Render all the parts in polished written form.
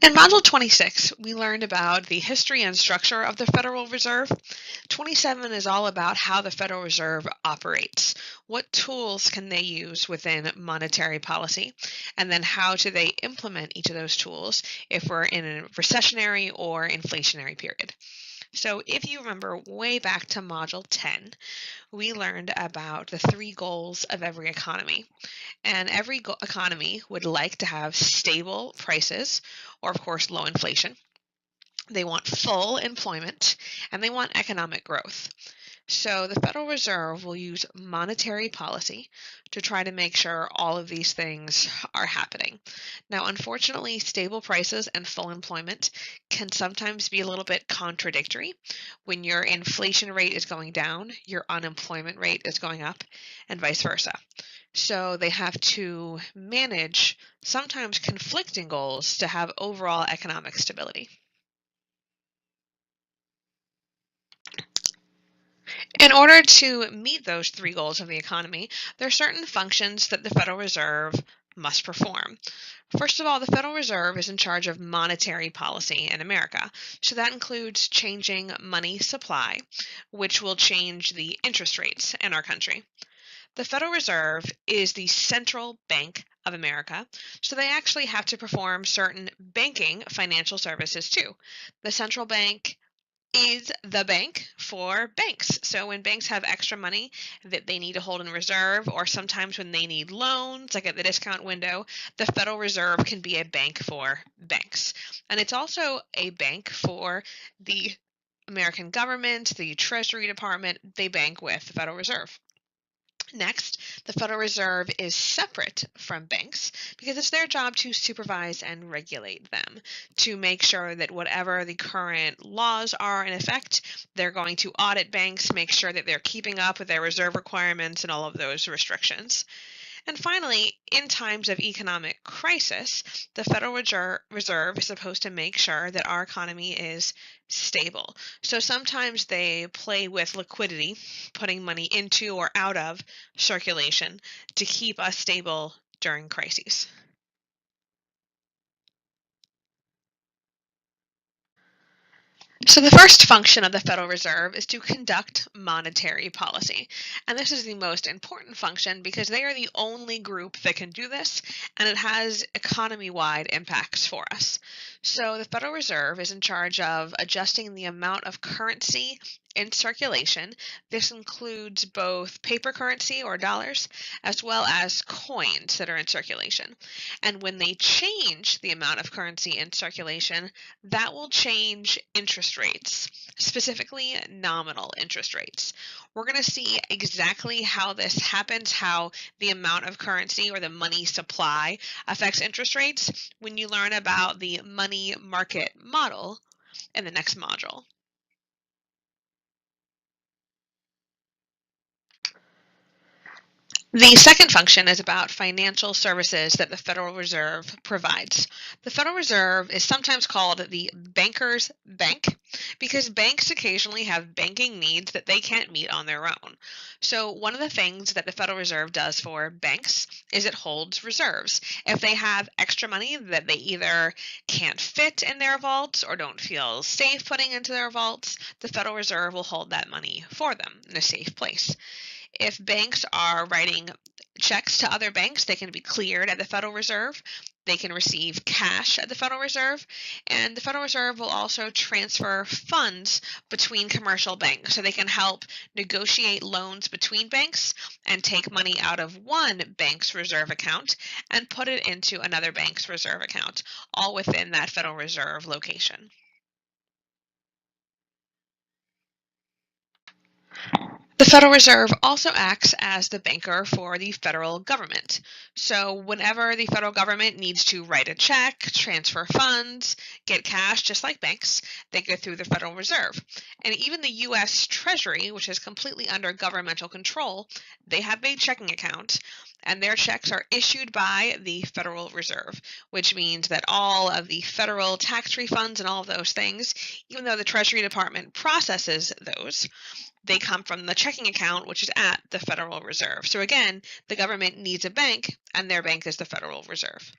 In Module 26, we learned about the history and structure of the Federal Reserve. 27 is all about how the Federal Reserve operates. What tools can they use within monetary policy? And then how do they implement each of those tools if we're in a recessionary or inflationary period? So if you remember way back to Module 10, we learned about the three goals of every economy. And every economy would like to have stable prices, or of course, low inflation. They want full employment, and they want economic growth. So the Federal Reserve will use monetary policy to try to make sure all of these things are happening. Now, unfortunately, stable prices and full employment can sometimes be a little bit contradictory. When your inflation rate is going down, your unemployment rate is going up, and vice versa. So they have to manage sometimes conflicting goals to have overall economic stability. In order to meet those three goals of the economy, there are certain functions that the Federal Reserve must perform. First of all, the Federal Reserve is in charge of monetary policy in America. So that includes changing money supply, which will change the interest rates in our country. The Federal Reserve is the central bank of America, so they actually have to perform certain banking financial services too. The central bank is the bank for banks. So when banks have extra money that they need to hold in reserve, or sometimes when they need loans, like at the discount window, the Federal Reserve can be a bank for banks. And it's also a bank for the American government, the Treasury Department, they bank with the Federal Reserve. Next, the Federal Reserve is separate from banks because it's their job to supervise and regulate them, to make sure that whatever the current laws are in effect, they're going to audit banks, make sure that they're keeping up with their reserve requirements and all of those restrictions. And finally, in times of economic crisis, the Federal Reserve is supposed to make sure that our economy is stable. So sometimes they play with liquidity, putting money into or out of circulation to keep us stable during crises. So the first function of the Federal Reserve is to conduct monetary policy. And this is the most important function because they are the only group that can do this, and it has economy-wide impacts for us. So the Federal Reserve is in charge of adjusting the amount of currency in circulation. This includes both paper currency or dollars, as well as coins that are in circulation. And when they change the amount of currency in circulation, that will change interest rates, specifically nominal interest rates. We're going to see exactly how this happens, how the amount of currency or the money supply affects interest rates when you learn about the money market model in the next module. The second function is about financial services that the Federal Reserve provides. The Federal Reserve is sometimes called the banker's bank because banks occasionally have banking needs that they can't meet on their own. So one of the things that the Federal Reserve does for banks is it holds reserves. If they have extra money that they either can't fit in their vaults or don't feel safe putting into their vaults, the Federal Reserve will hold that money for them in a safe place. If banks are writing checks to other banks, they can be cleared at the Federal Reserve. They can receive cash at the Federal Reserve, and the Federal Reserve will also transfer funds between commercial banks. So they can help negotiate loans between banks and take money out of one bank's reserve account and put it into another bank's reserve account, all within that Federal Reserve location. The Federal Reserve also acts as the banker for the federal government. So whenever the federal government needs to write a check, transfer funds, get cash, just like banks, they go through the Federal Reserve. And even the U.S. Treasury, which is completely under governmental control, they have a checking account, and their checks are issued by the Federal Reserve, which means that all of the federal tax refunds and all of those things, even though the Treasury Department processes those, they come from the checking account, which is at the Federal Reserve. So again, the government needs a bank, and their bank is the Federal Reserve.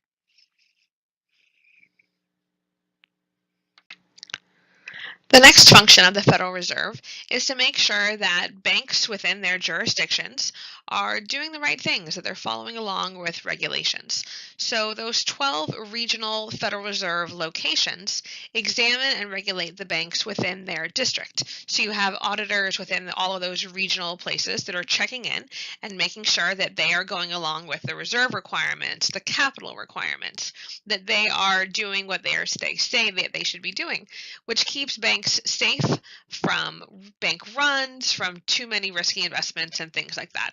The next function of the Federal Reserve is to make sure that banks within their jurisdictions are doing the right things, that they're following along with regulations. So those 12 regional Federal Reserve locations examine and regulate the banks within their district. So you have auditors within all of those regional places that are checking in and making sure that they are going along with the reserve requirements, the capital requirements, that they are doing what they say that they should be doing, which keeps banks safe from bank runs, from too many risky investments and things like that.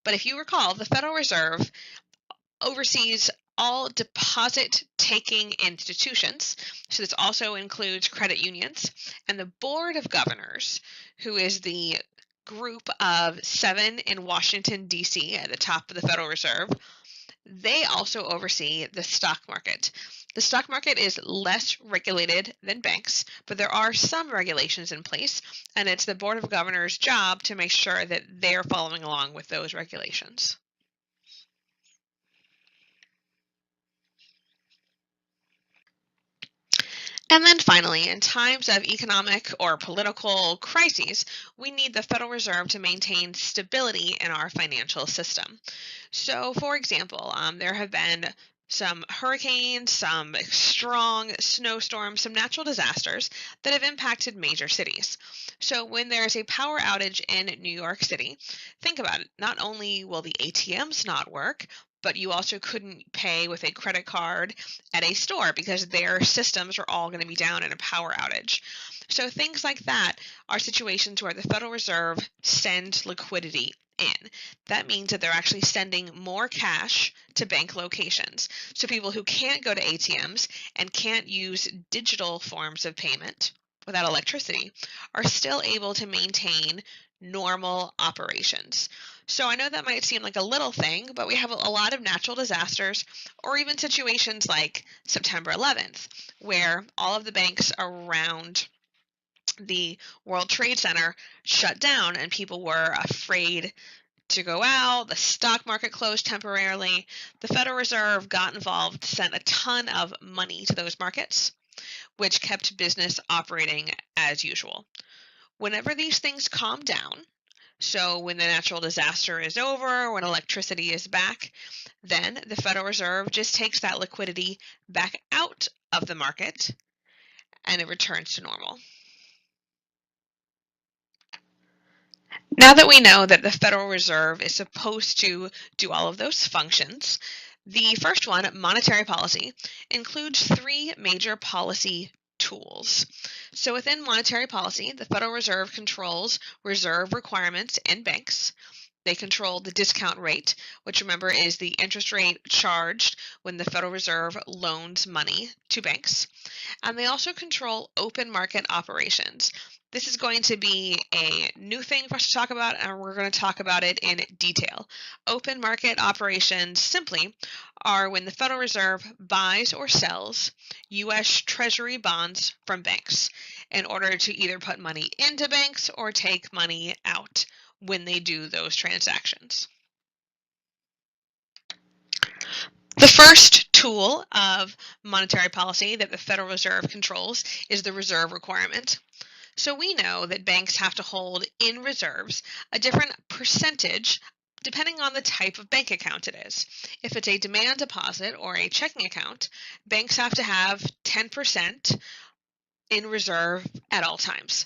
But if you recall, the Federal Reserve oversees all deposit-taking institutions. So this also includes credit unions, and the Board of Governors, who is the group of 7 in Washington, D.C. at the top of the Federal Reserve, they also oversee the stock market. The stock market is less regulated than banks, but there are some regulations in place, and it's the Board of Governors' job to make sure that they're following along with those regulations. And then finally, in times of economic or political crises, we need the Federal Reserve to maintain stability in our financial system. So, for example, there have been some hurricanes, some strong snowstorms, some natural disasters that have impacted major cities. So when there is a power outage in New York City, think about it. Not only will the ATMs not work, but you also couldn't pay with a credit card at a store because their systems are all going to be down in a power outage. So things like that are situations where the Federal Reserve sends liquidity in. That means that they're actually sending more cash to bank locations. So people who can't go to ATMs and can't use digital forms of payment without electricity are still able to maintain normal operations. So I know that might seem like a little thing, but we have a lot of natural disasters or even situations like September 11th, where all of the banks around the World Trade Center shut down and people were afraid to go out. The stock market closed temporarily. The Federal Reserve got involved, sent a ton of money to those markets, which kept business operating as usual. Whenever these things calm down, so when the natural disaster is over, when electricity is back, then the Federal Reserve just takes that liquidity back out of the market and it returns to normal. Now that we know that the Federal Reserve is supposed to do all of those functions, the first one, monetary policy, includes 3 major policy tools. So within monetary policy, the Federal Reserve controls reserve requirements in banks. They control the discount rate, which remember is the interest rate charged when the Federal Reserve loans money to banks. And they also control open market operations. This is going to be a new thing for us to talk about, and we're going to talk about it in detail. Open market operations simply are when the Federal Reserve buys or sells U.S. Treasury bonds from banks in order to either put money into banks or take money out when they do those transactions. The first tool of monetary policy that the Federal Reserve controls is the reserve requirement. So we know that banks have to hold in reserves a different percentage depending on the type of bank account it is. If it's a demand deposit or a checking account, banks have to have 10% in reserve at all times.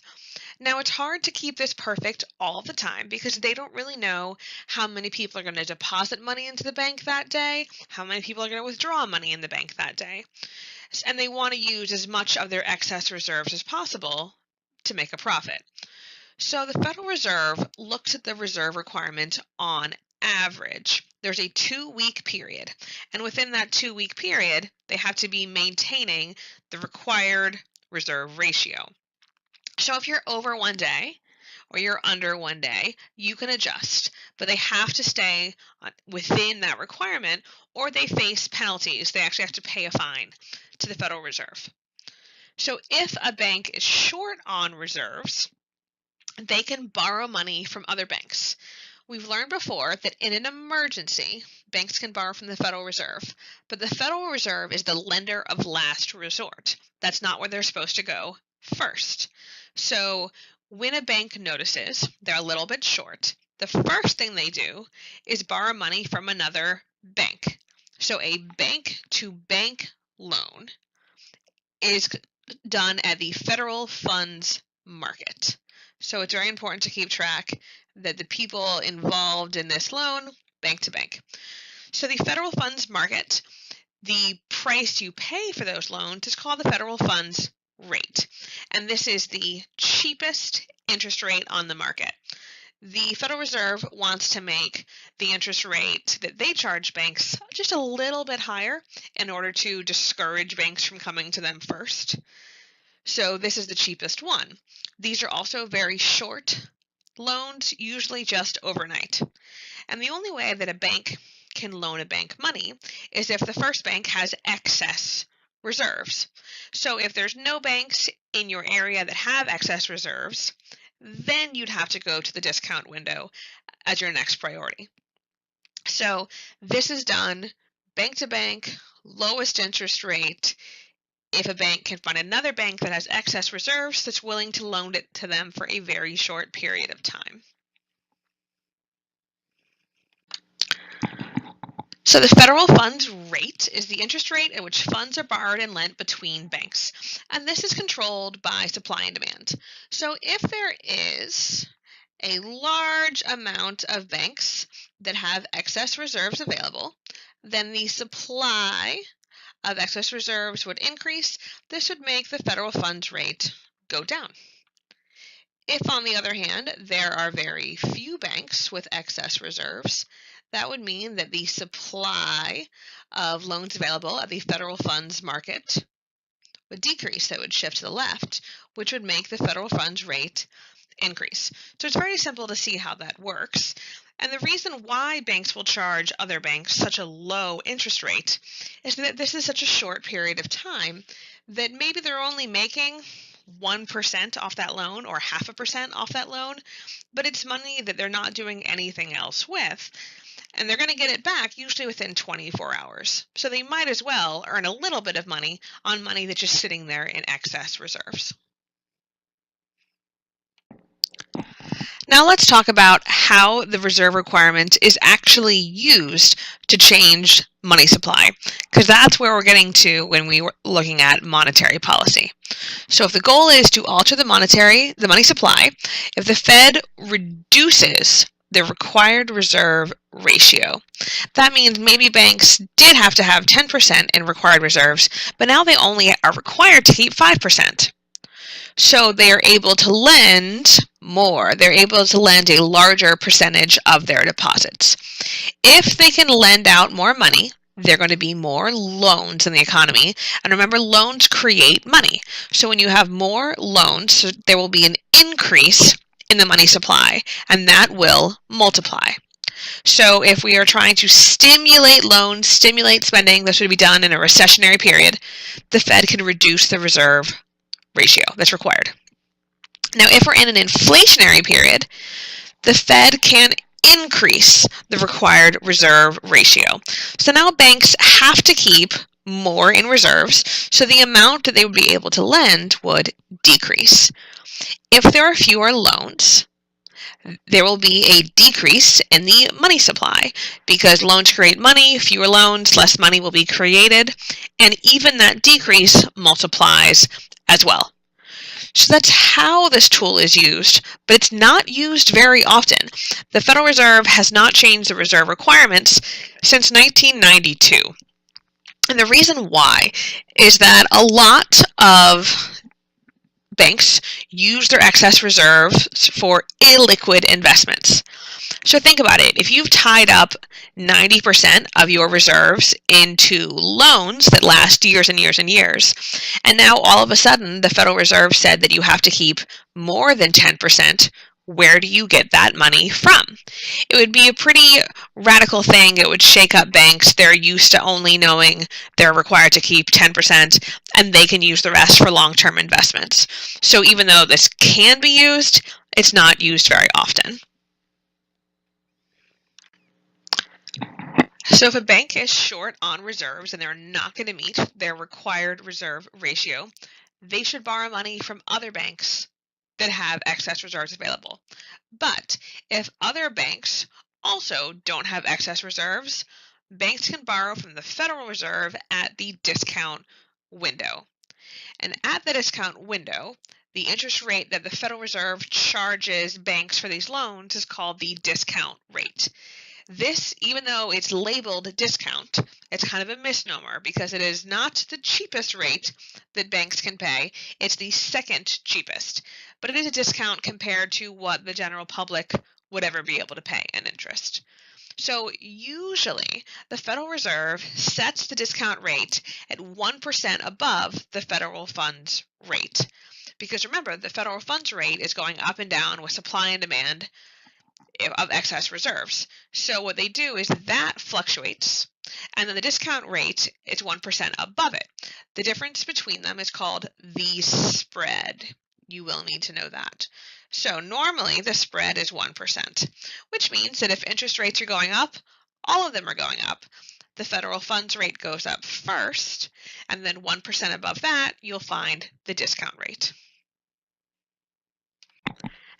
Now, it's hard to keep this perfect all the time because they don't really know how many people are going to deposit money into the bank that day, how many people are going to withdraw money in the bank that day. And they want to use as much of their excess reserves as possible to make a profit. So the Federal Reserve looks at the reserve requirement on average. There's a 2-week period, and within that 2-week period, they have to be maintaining the required reserve ratio. So if you're over one day or you're under one day, you can adjust, but they have to stay within that requirement or they face penalties. They actually have to pay a fine to the Federal Reserve. So if a bank is short on reserves, they can borrow money from other banks. We've learned before that in an emergency, banks can borrow from the Federal Reserve, but the Federal Reserve is the lender of last resort. That's not where they're supposed to go first. So when a bank notices they're a little bit short, the first thing they do is borrow money from another bank. So a bank-to-bank loan is done at the federal funds market. So it's very important to keep track that the people involved in this loan, bank to bank. So the federal funds market, the price you pay for those loans is called the federal funds rate. And this is the cheapest interest rate on the market. The Federal Reserve wants to make the interest rate that they charge banks just a little bit higher in order to discourage banks from coming to them first. So this is the cheapest one. These are also very short loans, usually just overnight. And the only way that a bank can loan a bank money is if the first bank has excess reserves. So if there's no banks in your area that have excess reserves, then you'd have to go to the discount window as your next priority. So this is done bank to bank, lowest interest rate, if a bank can find another bank that has excess reserves that's willing to loan it to them for a very short period of time. So the federal funds rate is the interest rate at which funds are borrowed and lent between banks. And this is controlled by supply and demand. So if there is a large amount of banks that have excess reserves available, then the supply of excess reserves would increase. This would make the federal funds rate go down. If, on the other hand, there are very few banks with excess reserves, that would mean that the supply of loans available at the federal funds market would decrease. That would shift to the left, which would make the federal funds rate increase. So it's very simple to see how that works. And the reason why banks will charge other banks such a low interest rate is that this is such a short period of time that maybe they're only making 1% off that loan or 0.5% off that loan, but it's money that they're not doing anything else with. And they're going to get it back usually within 24 hours. So they might as well earn a little bit of money on money that's just sitting there in excess reserves. Now let's talk about how the reserve requirement is actually used to change money supply, because that's where we're getting to when we were looking at monetary policy. So if the goal is to alter the money supply, if the Fed reduces the required reserve ratio, that means maybe banks did have to have 10% in required reserves, but now they only are required to keep 5%. So they are able to lend more. They're able to lend a larger percentage of their deposits. If they can lend out more money, there are going to be more loans in the economy. And remember, loans create money. So when you have more loans, there will be an increase in the money supply, and that will multiply. So if we are trying to stimulate loans, stimulate spending, this would be done in a recessionary period, the Fed can reduce the reserve ratio that's required. Now, if we're in an inflationary period, the Fed can increase the required reserve ratio. So now banks have to keep more in reserves, so the amount that they would be able to lend would decrease. If there are fewer loans, there will be a decrease in the money supply because loans create money, fewer loans, less money will be created, and even that decrease multiplies as well. So that's how this tool is used, but it's not used very often. The Federal Reserve has not changed the reserve requirements since 1992. And the reason why is that a lot of banks use their excess reserves for illiquid investments. So think about it. If you've tied up 90% of your reserves into loans that last years and years and years, and now all of a sudden the Federal Reserve said that you have to keep more than 10%, where do you get that money from? It would be a pretty radical thing. It would shake up banks. They're used to only knowing they're required to keep 10% and they can use the rest for long-term investments. So even though this can be used, it's not used very often. So if a bank is short on reserves and they're not going to meet their required reserve ratio, they should borrow money from other banks that have excess reserves available. But if other banks also don't have excess reserves, banks can borrow from the Federal Reserve at the discount window. And at the discount window, the interest rate that the Federal Reserve charges banks for these loans is called the discount rate. This, even though it's labeled discount, it's kind of a misnomer because it is not the cheapest rate that banks can pay. It's the second cheapest, but it is a discount compared to what the general public would ever be able to pay in interest. So usually the Federal Reserve sets the discount rate at 1% above the federal funds rate. Because remember, the federal funds rate is going up and down with supply and demand of excess reserves. So what they do is that fluctuates, and then the discount rate is 1% above it. The difference between them is called the spread. You will need to know that. So normally the spread is 1%, which means that if interest rates are going up, all of them are going up. The federal funds rate goes up first, and then 1% above that, you'll find the discount rate.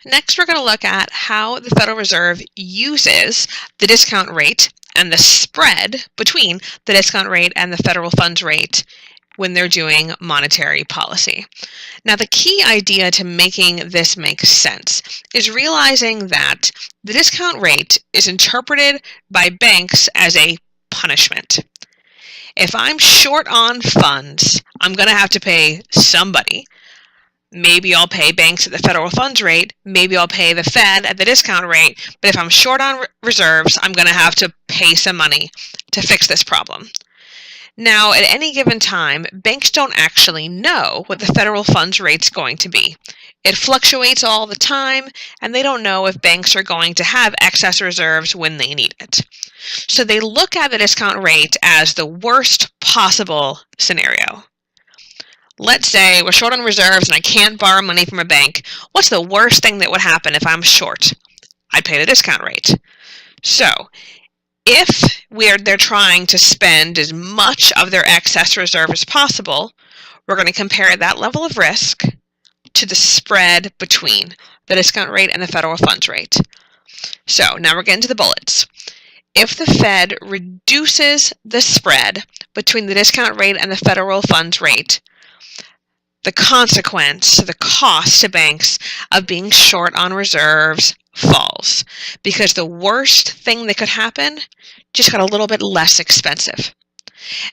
Next, we're going to look at how the Federal Reserve uses the discount rate and the spread between the discount rate and the federal funds rate when they're doing monetary policy. Now, the key idea to making this make sense is realizing that the discount rate is interpreted by banks as a punishment. If I'm short on funds, I'm going to have to pay somebody. Maybe I'll pay banks at the federal funds rate, maybe I'll pay the Fed at the discount rate, but if I'm short on reserves, I'm going to have to pay some money to fix this problem. Now, at any given time, banks don't actually know what the federal funds rate's going to be. It fluctuates all the time, and they don't know if banks are going to have excess reserves when they need it. So they look at the discount rate as the worst possible scenario. Let's say we're short on reserves and I can't borrow money from a bank. What's the worst thing that would happen if I'm short? I'd pay the discount rate. So if they're trying to spend as much of their excess reserve as possible, we're going to compare that level of risk to the spread between the discount rate and the federal funds rate. So now we're getting to the bullets. If the Fed reduces the spread between the discount rate and the federal funds rate, the consequence, the cost to banks of being short on reserves falls, because the worst thing that could happen just got a little bit less expensive.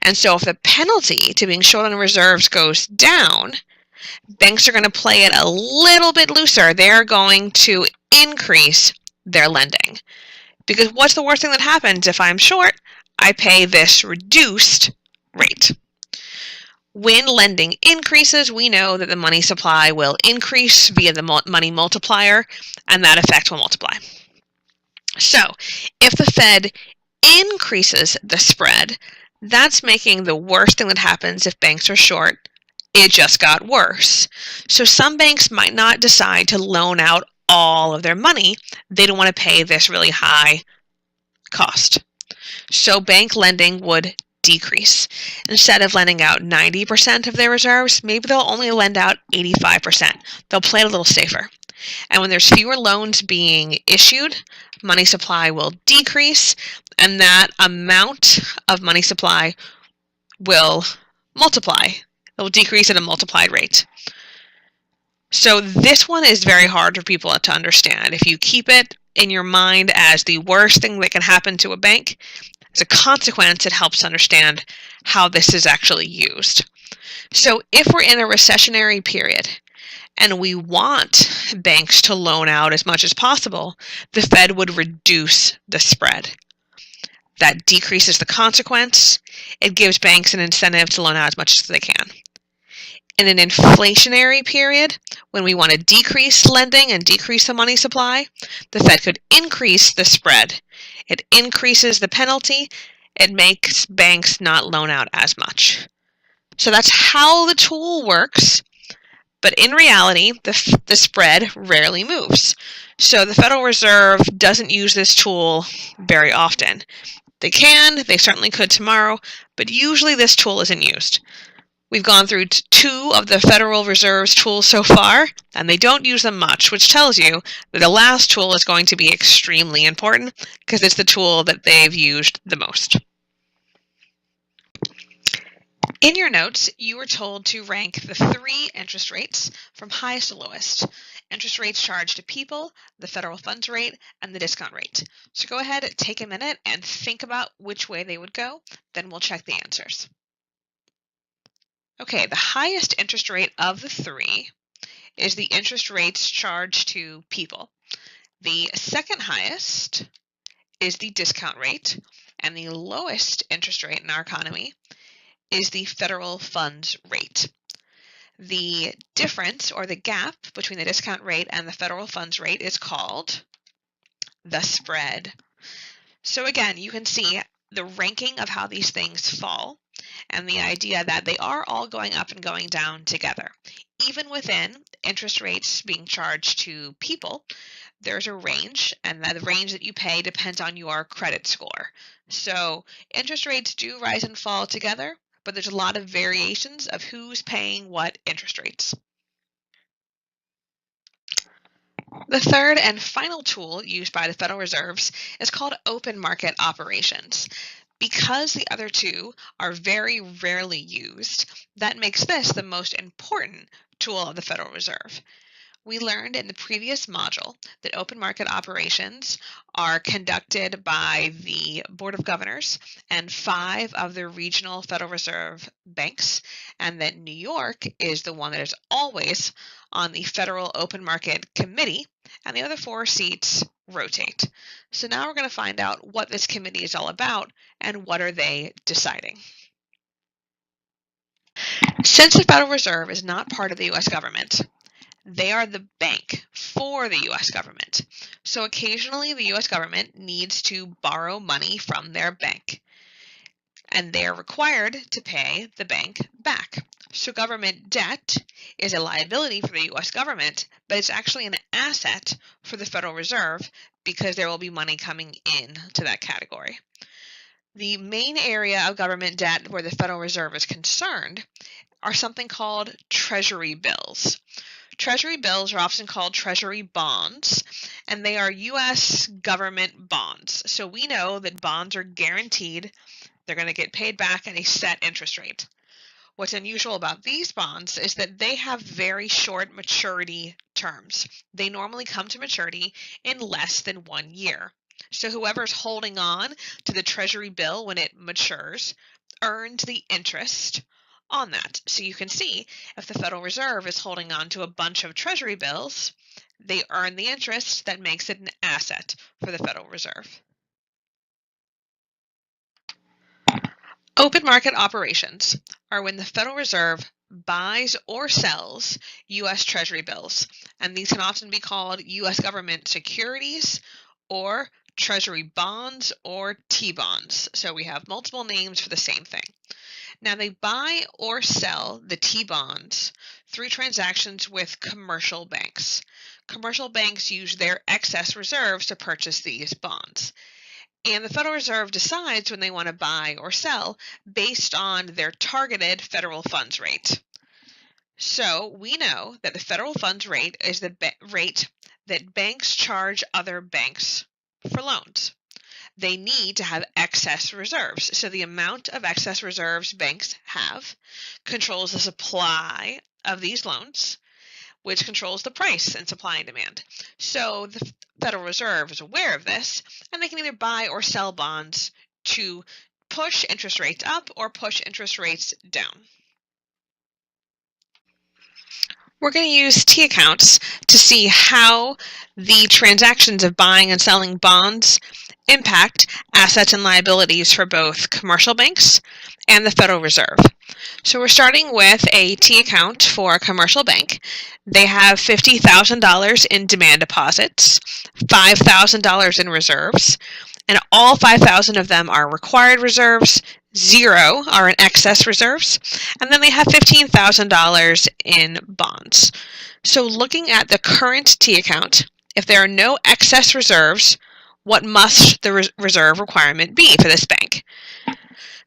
And so if the penalty to being short on reserves goes down, banks are going to play it a little bit looser. They're going to increase their lending. Because what's the worst thing that happens if I'm short? I pay this reduced rate. When lending increases, we know that the money supply will increase via the money multiplier, and that effect will multiply. So, if the Fed increases the spread, that's making the worst thing that happens if banks are short. It just got worse. So some banks might not decide to loan out all of their money. They don't want to pay this really high cost. So bank lending would decrease. Instead of lending out 90% of their reserves, maybe they'll only lend out 85%. They'll play it a little safer. And when there's fewer loans being issued, money supply will decrease, and that amount of money supply will multiply. It will decrease at a multiplied rate. So this one is very hard for people to understand. If you keep it in your mind as the worst thing that can happen to a bank, as a consequence, it helps understand how this is actually used. So if we're in a recessionary period and we want banks to loan out as much as possible, the Fed would reduce the spread. That decreases the consequence. It gives banks an incentive to loan out as much as they can. In an inflationary period, when we want to decrease lending and decrease the money supply, the Fed could increase the spread. It increases the penalty. It makes banks not loan out as much. So that's how the tool works. But in reality, the spread rarely moves. So the Federal Reserve doesn't use this tool very often. They certainly could tomorrow, but usually this tool isn't used. We've gone through two of the Federal Reserve's tools so far, and they don't use them much, which tells you that the last tool is going to be extremely important because it's the tool that they've used the most. In your notes, you were told to rank the three interest rates from highest to lowest. Interest rates charged to people, the federal funds rate, and the discount rate. So go ahead, take a minute, and think about which way they would go. Then we'll check the answers. Okay, the highest interest rate of the three is the interest rates charged to people. The second highest is the discount rate, and the lowest interest rate in our economy is the federal funds rate. The difference, or the gap, between the discount rate and the federal funds rate is called the spread. So again, you can see the ranking of how these things fall and the idea that they are all going up and going down together. Even within interest rates being charged to people, there's a range, and the range that you pay depends on your credit score. So interest rates do rise and fall together, but there's a lot of variations of who's paying what interest rates. The third and final tool used by the Federal Reserves is called open market operations. Because the other two are very rarely used, that makes this the most important tool of the Federal Reserve. We learned in the previous module that open market operations are conducted by the Board of Governors and 5 of the regional Federal Reserve banks, and that New York is the one that is always on the Federal Open Market Committee, and the other 4 seats rotate. So now we're going to find out what this committee is all about and what are they deciding. Since the Federal Reserve is not part of the U.S. government, they are the bank for the U.S. government. So occasionally the U.S. government needs to borrow money from their bank, and they are required to pay the bank back. So government debt is a liability for the U.S. government, but it's actually an asset for the Federal Reserve because there will be money coming in to that category. The main area of government debt where the Federal Reserve is concerned are something called Treasury bills. Treasury bills are often called Treasury bonds, and they are U.S. government bonds. So we know that bonds are guaranteed. They're going to get paid back at a set interest rate. What's unusual about these bonds is that they have very short maturity terms. They normally come to maturity in less than 1 year. So whoever's holding on to the Treasury bill when it matures earns the interest on that. So you can see if the Federal Reserve is holding on to a bunch of Treasury bills, they earn the interest that makes it an asset for the Federal Reserve. Open market operations are when the Federal Reserve buys or sells U.S. Treasury bills, and these can often be called U.S. government securities or Treasury bonds or T-bonds. So we have multiple names for the same thing. Now they buy or sell the T-bonds through transactions with commercial banks. Commercial banks use their excess reserves to purchase these bonds. And the Federal Reserve decides when they want to buy or sell based on their targeted federal funds rate. So we know that the federal funds rate is the rate that banks charge other banks for loans. They need to have excess reserves. So the amount of excess reserves banks have controls the supply of these loans, which controls the price and supply and demand. So the Federal Reserve is aware of this, and they can either buy or sell bonds to push interest rates up or push interest rates down. We're going to use T accounts to see how the transactions of buying and selling bonds impact assets and liabilities for both commercial banks and the Federal Reserve. So we're starting with a T account for a commercial bank. They have $50,000 in demand deposits, $5,000 in reserves, and all 5,000 of them are required reserves, 0 are in excess reserves, and then they have $15,000 in bonds. So looking at the current T account, if there are no excess reserves, what must the reserve requirement be for this bank?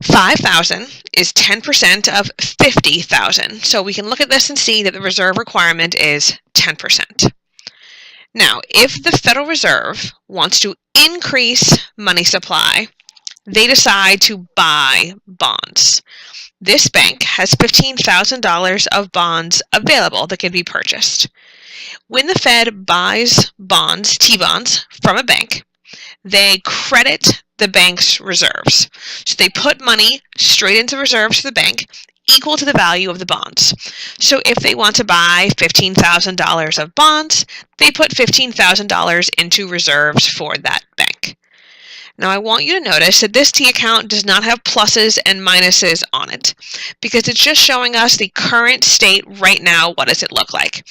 $5,000 is 10% of $50,000. So we can look at this and see that the reserve requirement is 10%. Now, if the Federal Reserve wants to increase money supply, they decide to buy bonds. This bank has $15,000 of bonds available that can be purchased. When the Fed buys bonds, T-bonds, from a bank, they credit the bank's reserves. So they put money straight into reserves for the bank equal to the value of the bonds. So if they want to buy $15,000 of bonds, they put $15,000 into reserves for that bank. Now I want you to notice that this T account does not have pluses and minuses on it because it's just showing us the current state right now. What does it look like?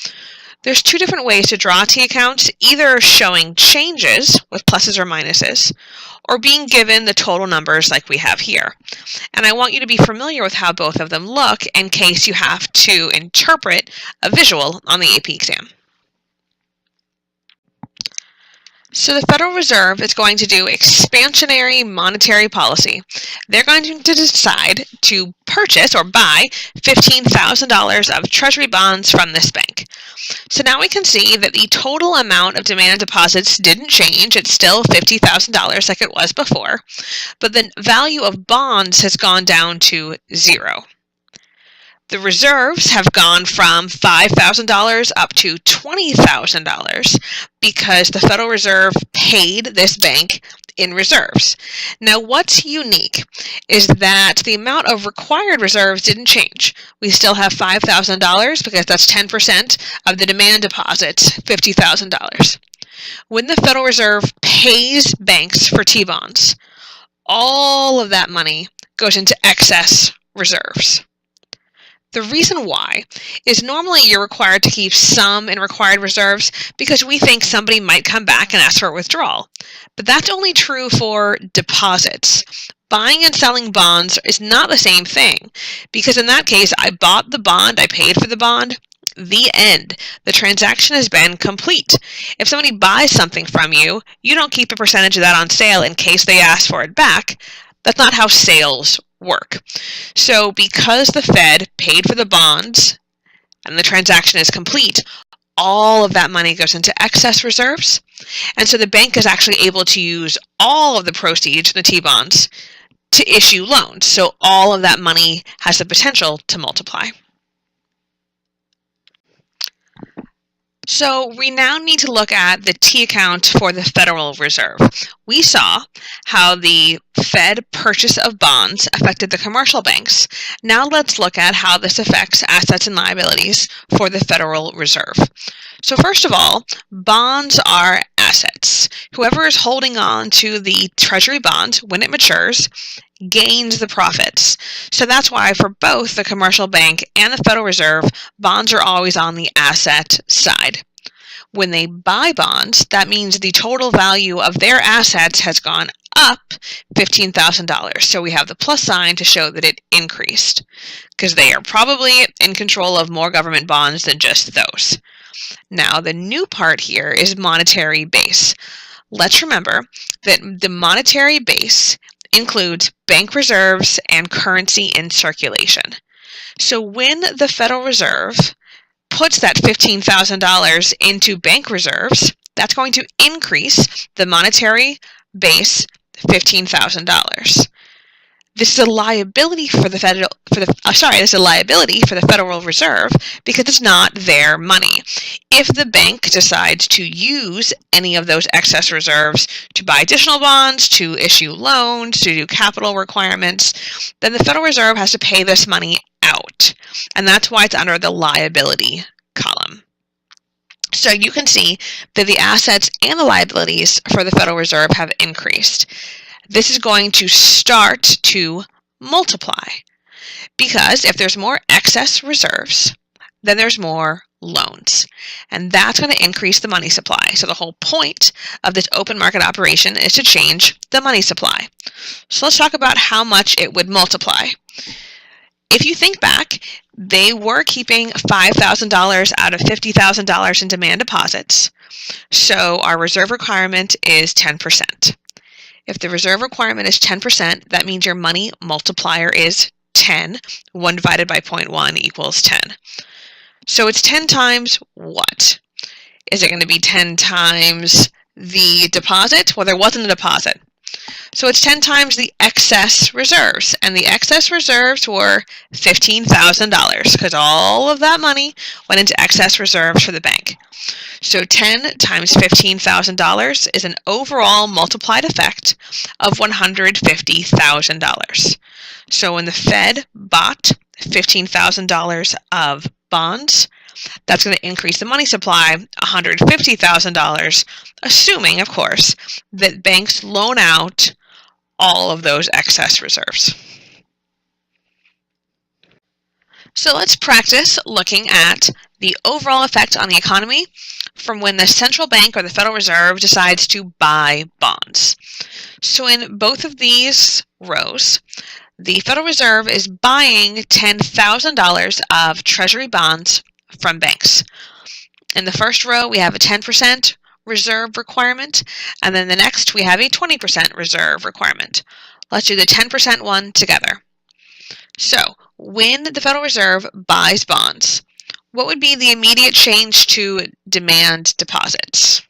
There's two different ways to draw T accounts, either showing changes with pluses or minuses, or being given the total numbers like we have here. And I want you to be familiar with how both of them look in case you have to interpret a visual on the AP exam. So the Federal Reserve is going to do expansionary monetary policy. They're going to decide to purchase or buy $15,000 of Treasury bonds from this bank. So now we can see that the total amount of demand deposits didn't change. It's still $50,000 like it was before, but the value of bonds has gone down to zero. The reserves have gone from $5,000 up to $20,000 because the Federal Reserve paid this bank in reserves. Now, what's unique is that the amount of required reserves didn't change. We still have $5,000 because that's 10% of the demand deposits, $50,000. When the Federal Reserve pays banks for T-bonds, all of that money goes into excess reserves. The reason why is normally you're required to keep some in required reserves because we think somebody might come back and ask for a withdrawal. But that's only true for deposits. Buying and selling bonds is not the same thing because in that case, I bought the bond, I paid for the bond, the end. The transaction has been complete. If somebody buys something from you, you don't keep a percentage of that on sale in case they ask for it back. That's not how sales work. So because the Fed paid for the bonds and the transaction is complete, all of that money goes into excess reserves. And so the bank is actually able to use all of the proceeds from the T-bonds to issue loans. So all of that money has the potential to multiply. So we now need to look at the T account for the Federal Reserve. We saw how the Fed purchase of bonds affected the commercial banks. Now let's look at how this affects assets and liabilities for the Federal Reserve. So first of all, bonds are assets. Whoever is holding on to the Treasury bond when it matures gains the profits. So that's why for both the commercial bank and the Federal Reserve, bonds are always on the asset side. When they buy bonds, that means the total value of their assets has gone up $15,000. So we have the plus sign to show that it increased because they are probably in control of more government bonds than just those. Now the new part here is monetary base. Let's remember that the monetary base includes bank reserves and currency in circulation. So when the Federal Reserve puts that $15,000 into bank reserves, that's going to increase the monetary base $15,000. This is a liability for the Federal Reserve because it's not their money. If the bank decides to use any of those excess reserves to buy additional bonds, to issue loans, to do capital requirements, then the Federal Reserve has to pay this money out. And that's why it's under the liability column. So you can see that the assets and the liabilities for the Federal Reserve have increased. This is going to start to multiply because if there's more excess reserves, then there's more loans. And that's going to increase the money supply. So the whole point of this open market operation is to change the money supply. So let's talk about how much it would multiply. If you think back, they were keeping $5,000 out of $50,000 in demand deposits. So our reserve requirement is 10%. If the reserve requirement is 10%, that means your money multiplier is 10. 1 divided by 0.1 equals 10. So it's 10 times what? Is it going to be 10 times the deposit? Well, there wasn't a deposit. So it's 10 times the excess reserves. And the excess reserves were $15,000 because all of that money went into excess reserves for the bank. So 10 times $15,000 is an overall multiplied effect of $150,000. So when the Fed bought $15,000 of bonds, that's going to increase the money supply $150,000, assuming, of course, that banks loan out all of those excess reserves. So let's practice looking at the overall effect on the economy from when the central bank or the Federal Reserve decides to buy bonds. So in both of these rows, the Federal Reserve is buying $10,000 of Treasury bonds from banks. In the first row, we have a 10% reserve requirement, and then the next we have a 20% reserve requirement. Let's do the 10% one together. So when the Federal Reserve buys bonds, what would be the immediate change to demand deposits?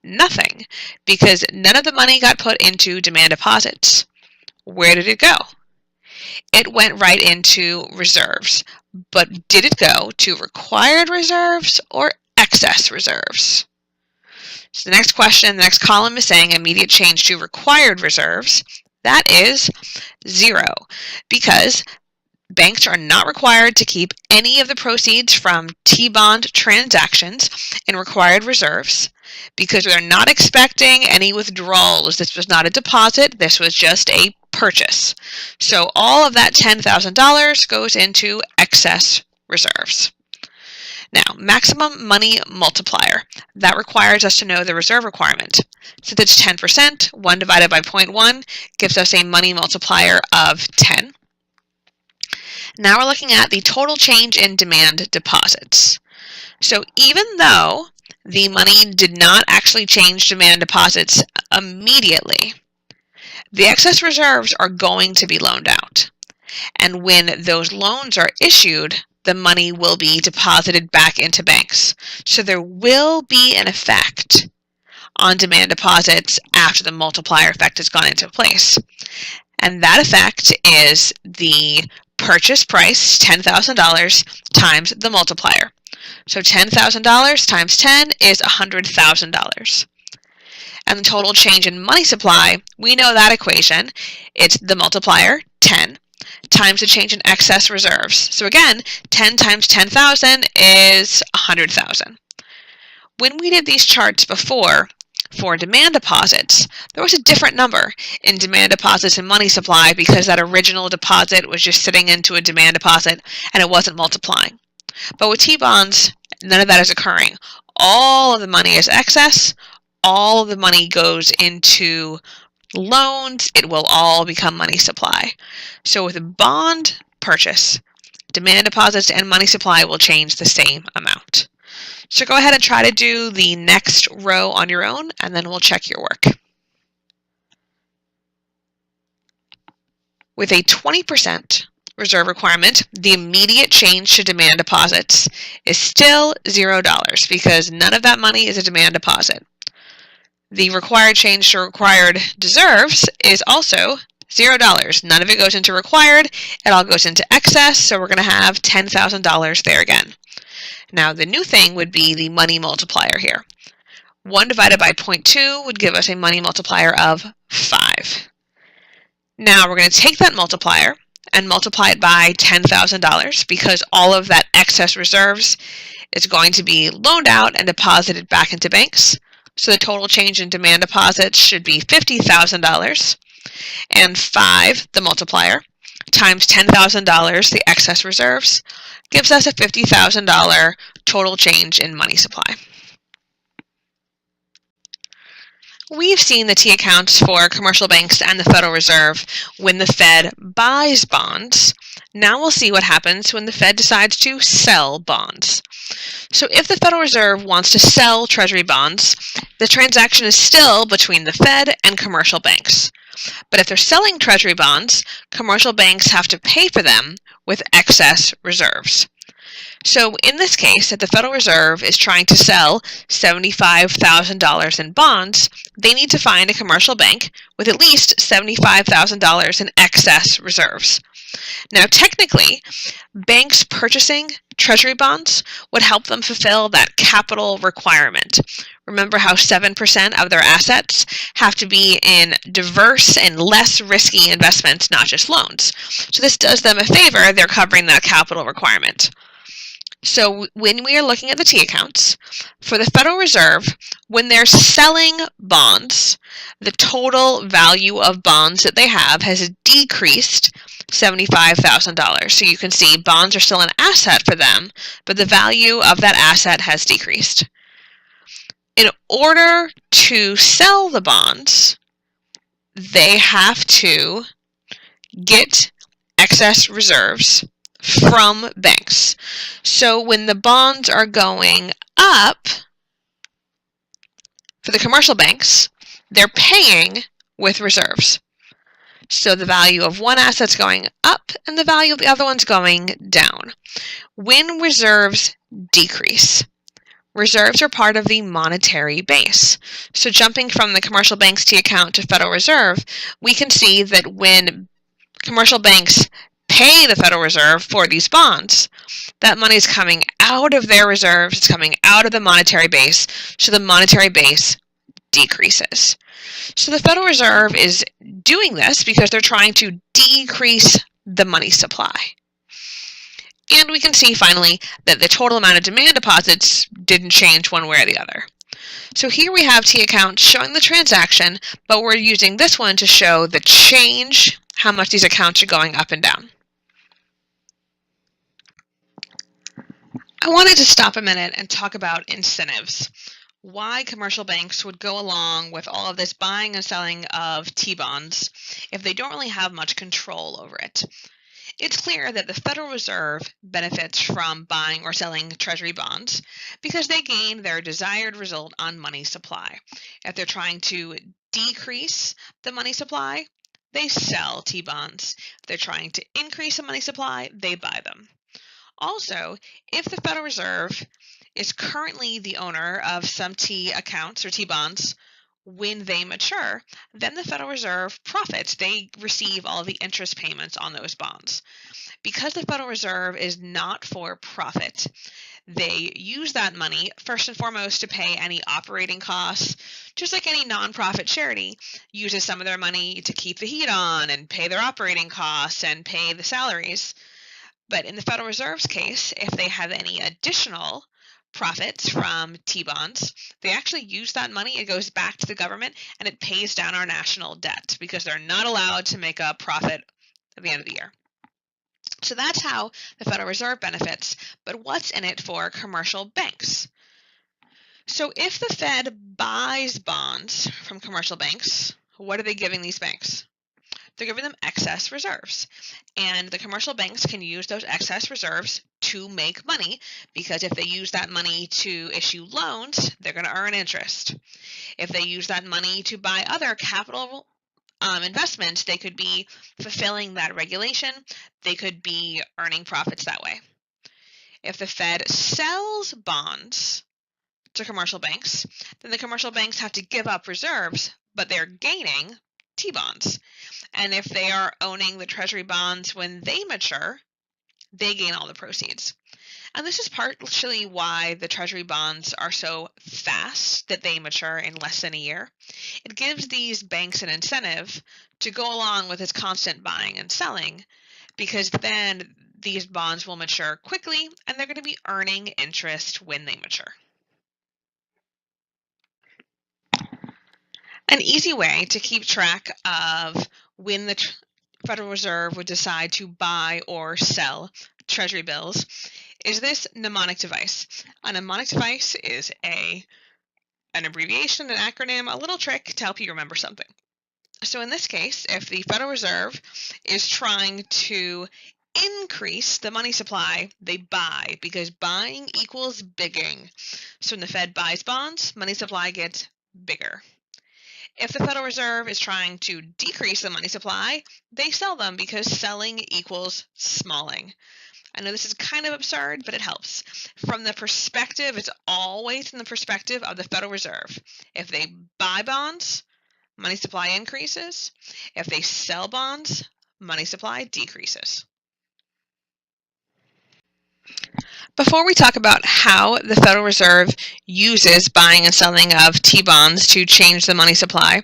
Nothing, because none of the money got put into demand deposits. Where did it go? It went right into reserves. But did it go to required reserves or excess reserves? So the next question, the next column is saying immediate change to required reserves. That is 0, because banks are not required to keep any of the proceeds from T-bond transactions in required reserves because they're not expecting any withdrawals. This was not a deposit. This was just a purchase. So all of that $10,000 goes into excess reserves. Now, maximum money multiplier. That requires us to know the reserve requirement. Since it's 10%, 1 divided by 0.1 gives us a money multiplier of 10. Now we're looking at the total change in demand deposits. So even though the money did not actually change demand deposits immediately, the excess reserves are going to be loaned out. And when those loans are issued, the money will be deposited back into banks. So there will be an effect on demand deposits after the multiplier effect has gone into place. And that effect is the purchase price, $10,000, times the multiplier. So $10,000 times 10 is $100,000. And the total change in money supply, we know that equation. It's the multiplier, 10, times the change in excess reserves. So again, 10 times 10,000 is 100,000. When we did these charts before, for demand deposits, there was a different number in demand deposits and money supply because that original deposit was just sitting into a demand deposit and it wasn't multiplying. But with T-bonds, none of that is occurring. All of the money is excess. All of the money goes into loans. It will all become money supply. So with a bond purchase, demand deposits and money supply will change the same amount. So go ahead and try to do the next row on your own, and then we'll check your work. With a 20% reserve requirement, the immediate change to demand deposits is still $0 because none of that money is a demand deposit. The required change to required reserves is also $0. None of it goes into required. It all goes into excess, so we're going to have $10,000 there again. Now, the new thing would be the money multiplier here. 1 divided by 0.2 would give us a money multiplier of 5. Now, we're going to take that multiplier and multiply it by $10,000 because all of that excess reserves is going to be loaned out and deposited back into banks. So the total change in demand deposits should be $50,000. And 5, the multiplier, times $10,000, the excess reserves, gives us a $50,000 total change in money supply. We've seen the T accounts for commercial banks and the Federal Reserve when the Fed buys bonds Now we'll see what happens when the Fed decides to sell bonds. So if the Federal Reserve wants to sell Treasury bonds, the transaction is still between the Fed and commercial banks. But if they're selling Treasury bonds, commercial banks have to pay for them with excess reserves. So in this case, if the Federal Reserve is trying to sell $75,000 in bonds, they need to find a commercial bank with at least $75,000 in excess reserves. Now, technically, banks purchasing Treasury bonds would help them fulfill that capital requirement. Remember how 7% of their assets have to be in diverse and less risky investments, not just loans. So this does them a favor, they're covering that capital requirement. So when we are looking at the T accounts, for the Federal Reserve, when they're selling bonds, the total value of bonds that they have has decreased $75,000. So you can see bonds are still an asset for them, but the value of that asset has decreased. In order to sell the bonds, they have to get excess reserves from banks. So when the bonds are going up for the commercial banks, they're paying with reserves. So the value of one asset's going up and the value of the other one's going down. When reserves decrease, reserves are part of the monetary base. So jumping from the commercial bank's T account to Federal Reserve, we can see that when commercial banks pay the Federal Reserve for these bonds, that money is coming out of their reserves, it's coming out of the monetary base, so the monetary base decreases. So the Federal Reserve is doing this because they're trying to decrease the money supply. And we can see finally that the total amount of demand deposits didn't change one way or the other. So here we have T accounts showing the transaction, but we're using this one to show the change, how much these accounts are going up and down. I wanted to stop a minute and talk about incentives. Why commercial banks would go along with all of this buying and selling of T-bonds if they don't really have much control over it. It's clear that the Federal Reserve benefits from buying or selling Treasury bonds because they gain their desired result on money supply. If they're trying to decrease the money supply, they sell T-bonds. If they're trying to increase the money supply, they buy them. Also, if the Federal Reserve is currently the owner of some T accounts or T bonds, when they mature, then the Federal Reserve profits. They receive all the interest payments on those bonds. Because the Federal Reserve is not for profit, they use that money first and foremost to pay any operating costs, just like any nonprofit charity uses some of their money to keep the heat on and pay their operating costs and pay the salaries. But in the Federal Reserve's case, if they have any additional profits from T-bonds, they actually use that money. It goes back to the government and it pays down our national debt because they're not allowed to make a profit at the end of the year. So that's how the Federal Reserve benefits, but what's in it for commercial banks? So if the Fed buys bonds from commercial banks, what are they giving these banks? They're giving them excess reserves. And the commercial banks can use those excess reserves to make money because if they use that money to issue loans, they're going to earn interest. If they use that money to buy other capital investments, they could be fulfilling that regulation. They could be earning profits that way. If the Fed sells bonds to commercial banks, then the commercial banks have to give up reserves, but they're gaining T-bonds. And if they are owning the Treasury bonds when they mature, they gain all the proceeds. And this is partially why the Treasury bonds are so fast that they mature in less than a year. It gives these banks an incentive to go along with this constant buying and selling because then these bonds will mature quickly and they're going to be earning interest when they mature. An easy way to keep track of when the Federal Reserve would decide to buy or sell Treasury bills is this mnemonic device. A mnemonic device is an abbreviation, an acronym, a little trick to help you remember something. So in this case, if the Federal Reserve is trying to increase the money supply, they buy, because buying equals bigging. So when the Fed buys bonds, money supply gets bigger. If the Federal Reserve is trying to decrease the money supply, they sell them, because selling equals smalling. I know this is kind of absurd, but it helps. From the perspective, it's always from the perspective of the Federal Reserve. If they buy bonds, money supply increases. If they sell bonds, money supply decreases. Before we talk about how the Federal Reserve uses buying and selling of T-bonds to change the money supply,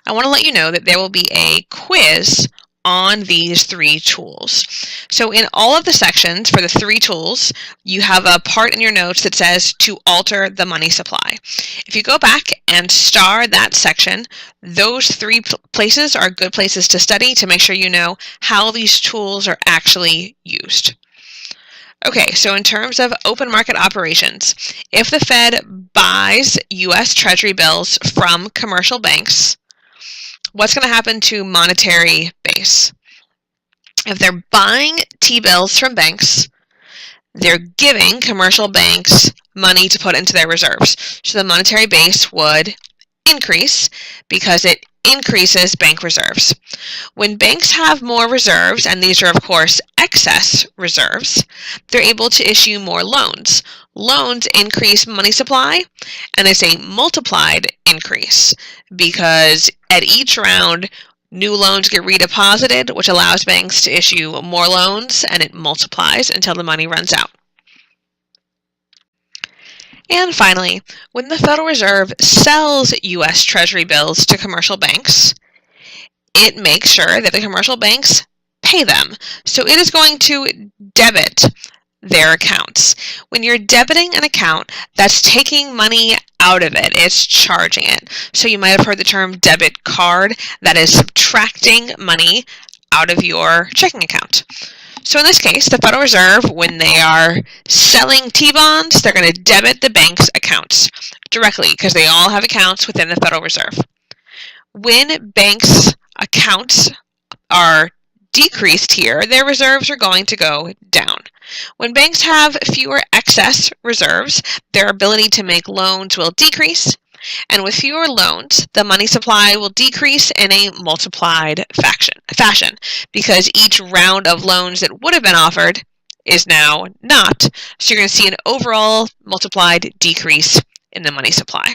I want to let you know that there will be a quiz on these three tools. So in all of the sections for the three tools, you have a part in your notes that says to alter the money supply. If you go back and star that section, those three places are good places to study to make sure you know how these tools are actually used. Okay, so in terms of open market operations, if the Fed buys U.S. Treasury bills from commercial banks, what's going to happen to monetary base? If they're buying T-bills from banks, they're giving commercial banks money to put into their reserves. So the monetary base would increase because it increases bank reserves. When banks have more reserves, and these are of course excess reserves, they're able to issue more loans. Loans increase money supply, and it's a multiplied increase because at each round, new loans get redeposited, which allows banks to issue more loans, and it multiplies until the money runs out. And finally, when the Federal Reserve sells U.S. Treasury bills to commercial banks, it makes sure that the commercial banks pay them. So it is going to debit their accounts. When you're debiting an account, that's taking money out of it. It's charging it. So you might have heard the term debit card. That is subtracting money out of your checking account. So in this case, the Federal Reserve, when they are selling T-bonds, they're going to debit the bank's accounts directly because they all have accounts within the Federal Reserve. When banks' accounts are decreased here, their reserves are going to go down. When banks have fewer excess reserves, their ability to make loans will decrease. And with fewer loans, the money supply will decrease in a multiplied fashion because each round of loans that would have been offered is now not. So you're going to see an overall multiplied decrease in the money supply.